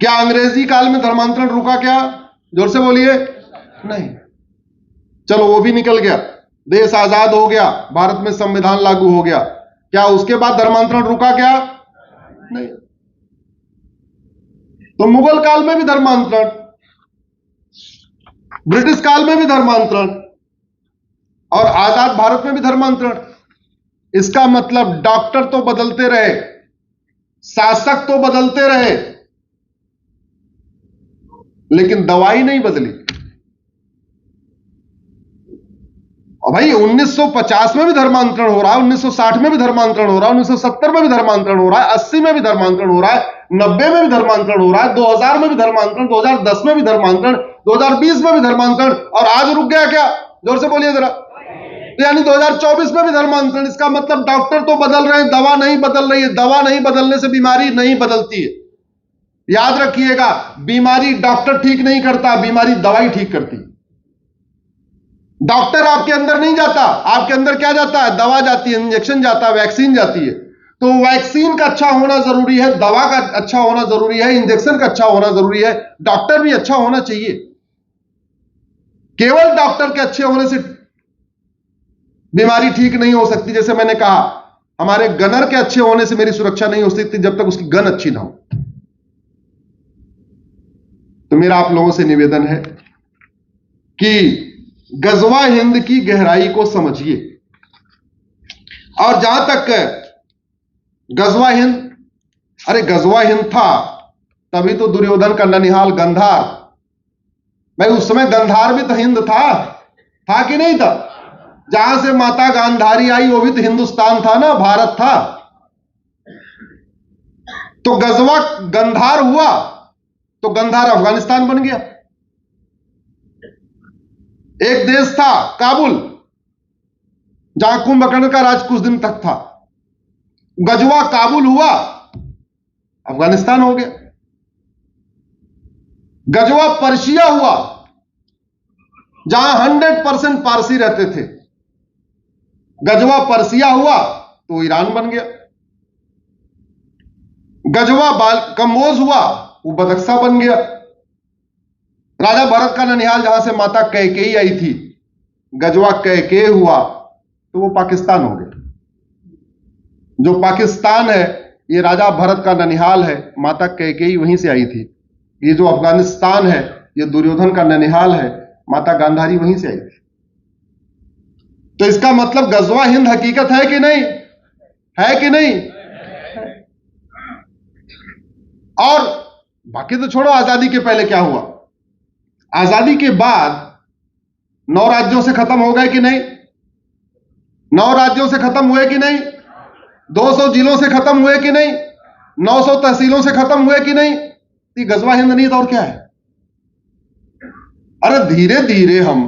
क्या अंग्रेजी काल में धर्मांतरण रुका? क्या, जोर से बोलिए। नहीं। चलो वो भी निकल गया, देश आजाद हो गया, भारत में संविधान लागू हो गया, क्या उसके बाद धर्मांतरण रुका? क्या नहीं। तो मुगल काल में भी धर्मांतरण, ब्रिटिश काल में भी धर्मांतरण, और आजाद भारत में भी धर्मांतरण। इसका मतलब डॉक्टर तो बदलते रहे, शासक तो बदलते रहे, लेकिन दवाई नहीं बदली। और भाई 1950 में भी धर्मांतरण हो रहा है, 1960 में भी धर्मांतरण हो रहा है, 1970 में भी धर्मांतरण हो रहा है, 80 में भी धर्मांतरण हो रहा है, 90 में भी धर्मांतरण हो रहा है, 2000 में भी धर्मांतरण, 2010 में भी धर्मांतरण, 2020 में भी धर्मांतरण, और आज रुक गया। क्या, जोर से बोलिए जरा। यानी 2024 में भी धर्मांतरण। इसका मतलब डॉक्टर तो बदल रहे हैं, दवा नहीं बदल रही है। दवा नहीं बदलने से बीमारी नहीं बदलती है। याद रखिएगा, बीमारी डॉक्टर ठीक नहीं करता, बीमारी दवाई ठीक करती है। डॉक्टर आपके अंदर नहीं जाता, आपके अंदर क्या जाता है? दवा जाती है, इंजेक्शन जाता है, वैक्सीन जाती है। तो वैक्सीन का अच्छा होना जरूरी है, दवा का अच्छा होना जरूरी है, इंजेक्शन का अच्छा होना जरूरी है, डॉक्टर भी अच्छा होना चाहिए। केवल डॉक्टर के अच्छे होने से बीमारी ठीक नहीं हो सकती। जैसे मैंने कहा, हमारे गनर के अच्छे होने से मेरी सुरक्षा नहीं हो सकती जब तक उसकी गन अच्छी ना हो। तो मेरा आप लोगों से निवेदन है कि गजवा हिंद की गहराई को समझिए। और जहां तक गजवा हिंद, अरे गजवा हिंद था तभी तो दुर्योधन का ननिहाल गंधार, भाई उस समय गंधार भी तो हिंद था कि नहीं था? जहां से माता गांधारी आई वो भी तो हिंदुस्तान था ना, भारत था। तो गजवा गंधार हुआ तो गंधार अफगानिस्तान बन गया। एक देश था काबुल, जहां कुंभकर्ण का राज कुछ दिन तक था। गजवा काबुल हुआ, अफगानिस्तान हो गया। गजवा पर्शिया हुआ, जहां 100% पारसी रहते थे। गजवा पर्सिया हुआ तो ईरान बन गया। गजवा कंबोज हुआ, वो बदख्शा बन गया। राजा भरत का ननिहाल जहां से माता कैकेयी आई थी, गजवा कैकेय हुआ तो वो पाकिस्तान हो गया। जो पाकिस्तान है ये राजा भरत का ननिहाल है, माता कैकेयी वहीं से आई थी। ये जो अफगानिस्तान है ये दुर्योधन का ननिहाल है, माता गांधारी वहीं से आई थी। तो इसका मतलब गजवा हिंद हकीकत है कि नहीं? है कि नहीं? और बाकी तो छोड़ो, आजादी के पहले क्या हुआ? आजादी के बाद 9 राज्यों से खत्म हो गए कि नहीं? 9 राज्यों से खत्म हुए कि नहीं? 200 जिलों से खत्म हुए कि नहीं? 900 तहसीलों से खत्म हुए कि नहीं? ये गजवा हिंद नहीं तो और क्या है? अरे धीरे धीरे हम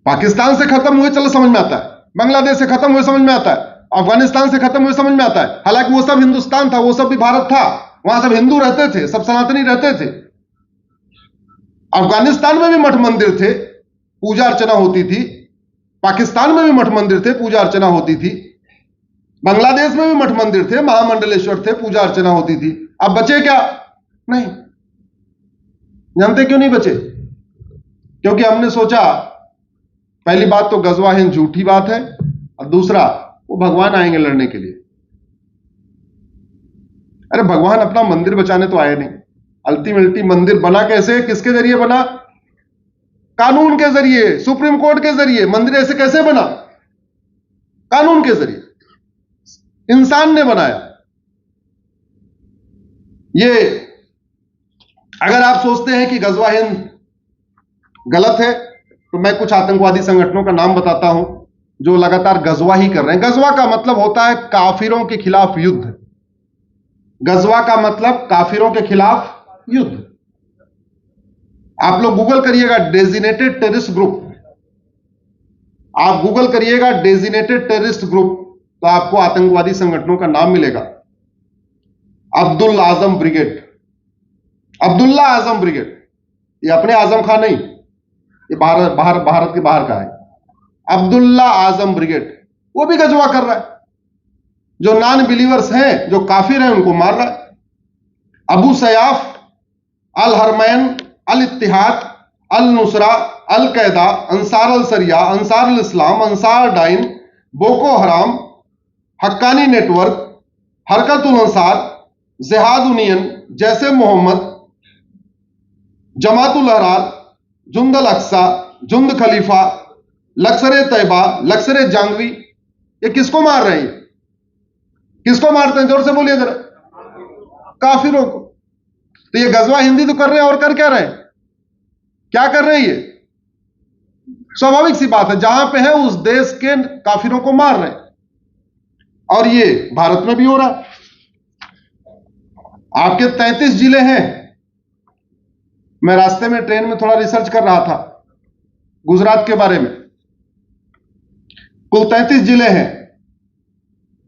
पाकिस्तान से खत्म हुए, चलो समझ में आता है, बांग्लादेश से खत्म हुए समझ में आता है, अफगानिस्तान से खत्म हुए समझ में आता है। हालांकि वो सब हिंदुस्तान था, वो सब भी भारत था, वहां सब हिंदू रहते थे, सब सनातनी रहते थे। अफगानिस्तान में भी मठ मंदिर थे, पूजा अर्चना होती थी। पाकिस्तान में भी मठ मंदिर थे, पूजा अर्चना होती थी। बांग्लादेश में भी मठ मंदिर थे, महामंडलेश्वर थे, पूजा अर्चना होती थी। अब बचे क्या? नहीं। जानते क्यों नहीं बचे? क्योंकि हमने सोचा, पहली बात तो गजवा हिंद झूठी बात है, और दूसरा वो भगवान आएंगे लड़ने के लिए। अरे भगवान अपना मंदिर बचाने तो आए नहीं। अल्टीमेटली मंदिर बना कैसे, किसके जरिए बना? कानून के जरिए, सुप्रीम कोर्ट के जरिए। मंदिर ऐसे कैसे बना? कानून के जरिए, इंसान ने बनाया। ये अगर आप सोचते हैं कि गजवा हिंद गलत है, तो मैं कुछ आतंकवादी संगठनों का नाम बताता हूं जो लगातार गजवा ही कर रहे हैं। गजवा का मतलब होता है काफिरों के खिलाफ युद्ध। गजवा का मतलब काफिरों के खिलाफ युद्ध। आप लोग गूगल करिएगा डेजिनेटेड टेररिस्ट ग्रुप, आप गूगल करिएगा डेजिनेटेड टेररिस्ट ग्रुप, तो आपको आतंकवादी संगठनों का नाम मिलेगा। अब्दुल आजम ब्रिगेड, अब्दुल्ला आजम ब्रिगेड, ये अपने आजम खान नहीं, ये भारत के बाहर का है। अब्दुल्ला आजम ब्रिगेड, वो भी गजवा कर रहा है। जो नॉन बिलीवर्स हैं, जो काफिर हैं, उनको मार रहा है। अबू सयाफ, अल हरमैन, अल इत्तिहाद, अल नुसरा, अल कैदा, Ansar al Sharia, Ansar al Islam, Ansar Dine, Boko Haram, Haqqani network, हरकत उल अंसार, जिहाद यूनियन, जैसे मोहम्मद, जमात उल अहरार, जुंद अल अक्सा, जुंद खलीफा, लश्कर तैयबा, लश्कर जांगवी, ये किसको मार रहे हैं? किसको मारते हैं? जोर से बोलिए जरा। काफिरों को। तो ये गजवा हिंदी तो कर रहे हैं, और कर क्या रहे हैं? क्या कर रहे हैं ये? स्वाभाविक सी बात है, जहां पे है उस देश के काफिरों को मार रहे हैं, और ये भारत में भी हो रहा है। आपके 33 जिले हैं। मैं रास्ते में ट्रेन में थोड़ा रिसर्च कर रहा था गुजरात के बारे में। कुल 33 जिले हैं।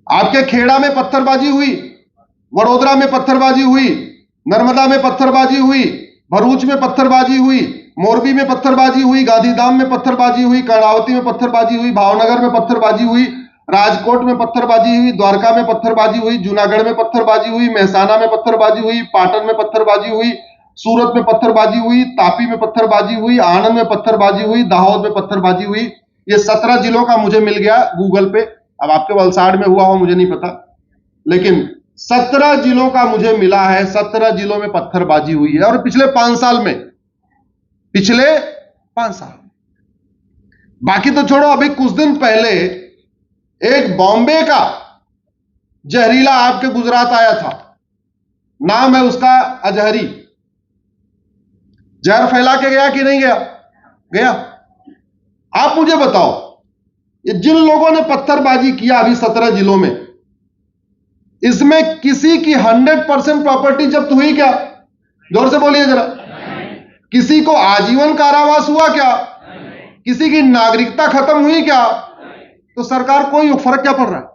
आपके खेड़ा में पत्थरबाजी हुई, वडोदरा में पत्थरबाजी हुई, नर्मदा में पत्थरबाजी हुई, भरूच में पत्थरबाजी हुई, मोरबी में पत्थरबाजी हुई, गांधीधाम में पत्थरबाजी हुई, कर्णावती में पत्थरबाजी हुई, भावनगर में पत्थरबाजी हुई, राजकोट में पत्थरबाजी हुई, द्वारका में पत्थरबाजी हुई, जूनागढ़ में पत्थरबाजी हुई, महसाना में पत्थरबाजी हुई, पाटन में पत्थरबाजी हुई, सूरत में पत्थरबाजी हुई, तापी में पत्थरबाजी हुई, आनंद में पत्थरबाजी हुई, दाहोद में पत्थरबाजी हुई। ये 17 जिलों का मुझे मिल गया गूगल पे। अब आपके वलसाड़ में हुआ हो मुझे नहीं पता, लेकिन 17 जिलों का मुझे मिला है। 17 जिलों में पत्थरबाजी हुई है, और पिछले 5 साल में, पिछले 5 साल। बाकी तो छोड़ो, अभी कुछ दिन पहले एक बॉम्बे का जहरीला आपके गुजरात आया था, नाम है उसका अजहरी। जहर फैला के गया कि नहीं गया? गया। आप मुझे बताओ, ये जिन लोगों ने पत्थरबाजी किया अभी 17 जिलों में, इसमें किसी की 100% प्रॉपर्टी जब्त हुई क्या? जोर से बोलिए जरा। किसी को आजीवन कारावास हुआ क्या? किसी की नागरिकता खत्म हुई क्या? तो सरकार कोई फर्क क्या पड़ रहा है?